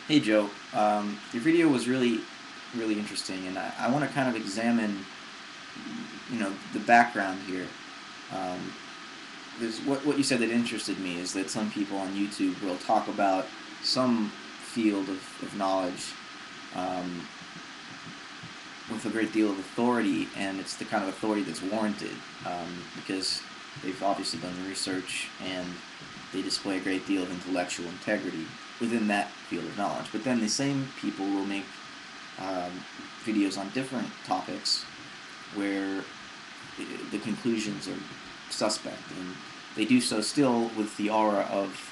Hey Joe, your video was really interesting, and I want to kind of examine, the background here. Um, what you said that interested me is that some people on YouTube will talk about some field of knowledge um, with a great deal of authority, and it's the kind of authority that's warranted because they've obviously done the research and they display a great deal of intellectual integrity within that field of knowledge. But then the same people will make um, videos on different topics where the conclusions are suspect, and they do so still with the aura of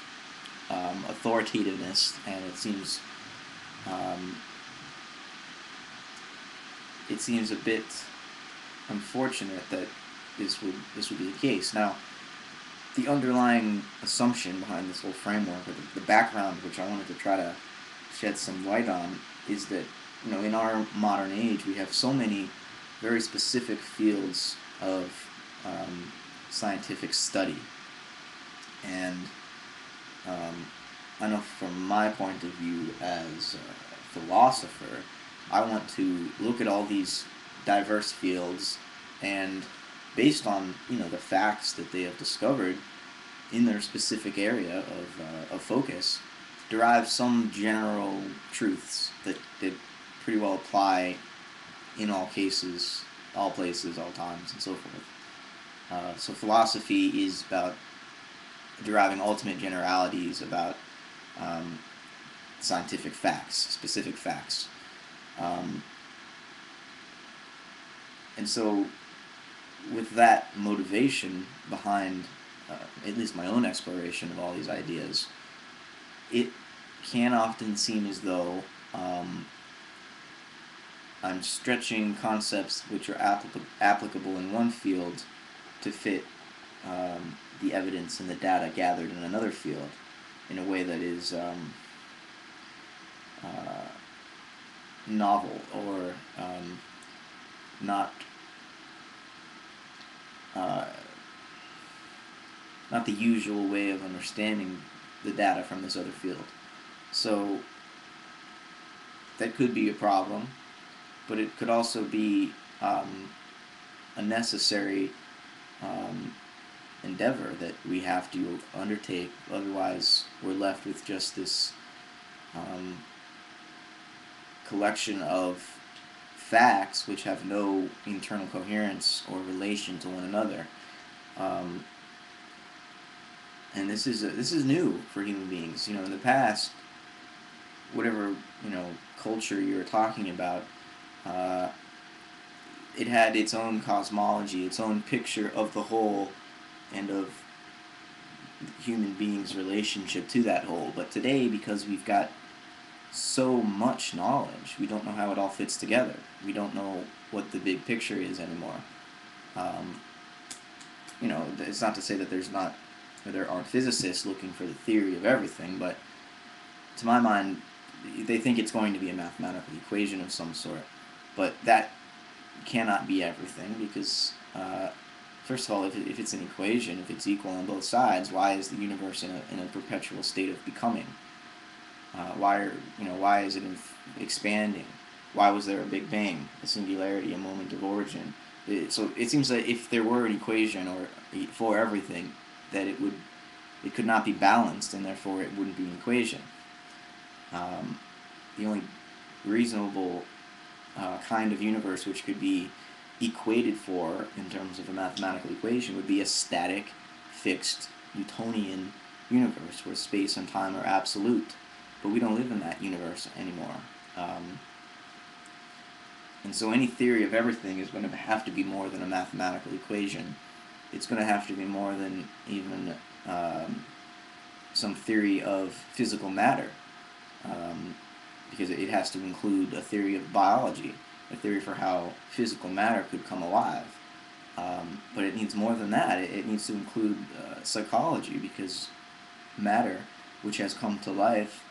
authoritativeness, and um, it seems a bit unfortunate that this would be the case. Now, the underlying assumption behind this whole framework, or the background, which I wanted to try to shed some light on, is that in our modern age we have so many very specific fields of scientific study, and um, I know from my point of view as a philosopher, I want to look at all these diverse fields and, based on the facts that they have discovered in their specific area of focus, derive some general truths that pretty well apply in all cases, all places, all times, and so forth. So philosophy is about deriving ultimate generalities about um, scientific facts, specific facts. Um, and so, with that motivation behind at least my own exploration of all these ideas, it can often seem as though I'm stretching concepts which are applicable in one field to fit the evidence and the data gathered in another field in a way that is uh, novel, or not uh, not the usual way of understanding the data from this other field. So that could be a problem, but it could also be a necessary um, endeavor that we have to undertake. Otherwise, we're left with just this um, collection of facts which have no internal coherence or relation to one another. Um, and this is new for human beings. In the past, whatever culture you were talking about, uh, it had its own cosmology, its own picture of the whole, and of human beings' relationship to that whole. But today, because we've got so much knowledge, we don't know how it all fits together. We don't know what the big picture is anymore. Um, it's not to say that there aren't physicists looking for the theory of everything, but to my mind, they think it's going to be a mathematical equation of some sort. But that cannot be everything, because first of all, if it's an equation, if it's equal on both sides, why is the universe in a perpetual state of becoming? Why is it expanding? Why was there a Big Bang, a singularity, a moment of origin? So it seems that if there were an equation or for everything, that it could not be balanced, and therefore it wouldn't be an equation. Um, the only reasonable kind of universe which could be equated for in terms of a mathematical equation would be a static, fixed Newtonian universe where space and time are absolute. But we don't live in that universe anymore. Um, and so any theory of everything is going to have to be more than a mathematical equation. It's going to have to be more than even some theory of physical matter, um, because it has to include a theory of biology, a theory for how physical matter could come alive. But it needs more than that. It needs to include psychology, because matter, which has come to life,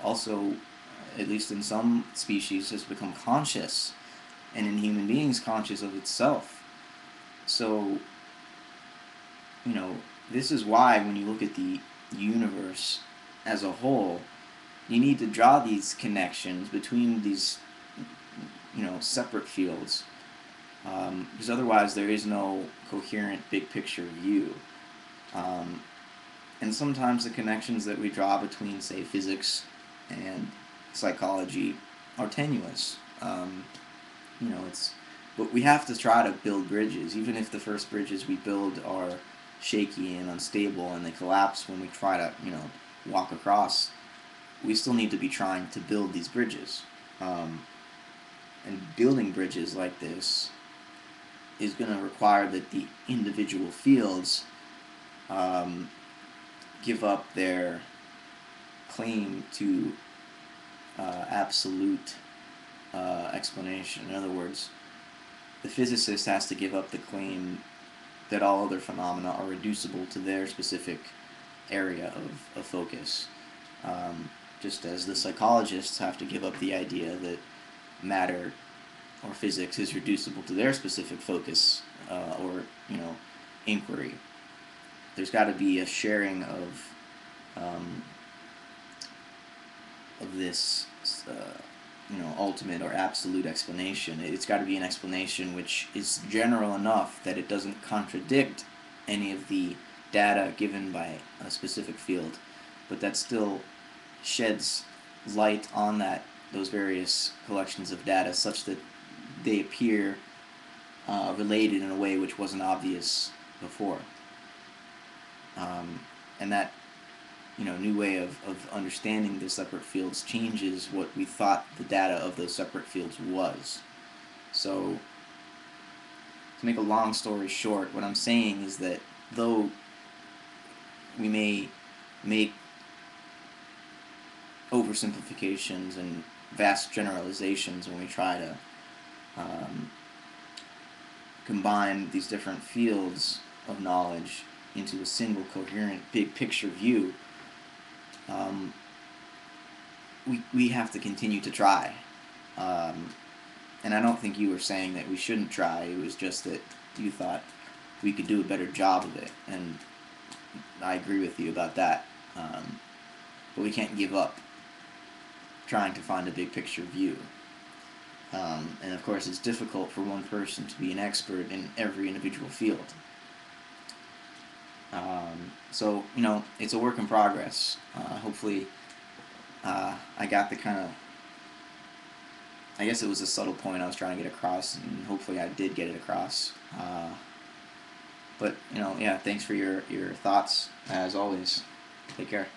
also, at least in some species, has become conscious, and in human beings, conscious of itself. So, you know, this is why when you look at the universe as a whole, you need to draw these connections between these, separate fields, because otherwise there is no coherent big picture view. Um, and sometimes the connections that we draw between, say, physics and psychology are tenuous. It's, but we have to try to build bridges, even if the first bridges we build are shaky and unstable and they collapse when we try to, walk across. We still need to be trying to build these bridges. Um, and building bridges like this is going to require that the individual fields um, give up their claim to absolute explanation. In other words, the physicist has to give up the claim that all other phenomena are reducible to their specific area of focus. Just as the psychologists have to give up the idea that matter or physics is reducible to their specific focus or inquiry. There's got to be a sharing um, of this ultimate or absolute explanation. It's got to be an explanation which is general enough that it doesn't contradict any of the data given by a specific field, but that still sheds light on those various collections of data such that they appear related in a way which wasn't obvious before. And that new way of understanding the separate fields changes what we thought the data of those separate fields was. So, to make a long story short, what I'm saying is that though we may make oversimplifications and vast generalizations when we try to combine these different fields of knowledge into a single coherent big picture view, we have to continue to try. And I don't think you were saying that we shouldn't try. It was just that you thought we could do a better job of it, and I agree with you about that. But we can't give up trying to find a big picture view. And of course, it's difficult for one person to be an expert in every individual field. So, it's a work in progress. Hopefully, I got the kind of, I guess it was a subtle point I was trying to get across, and hopefully I did get it across. But, yeah, thanks for your thoughts, as always. Take care.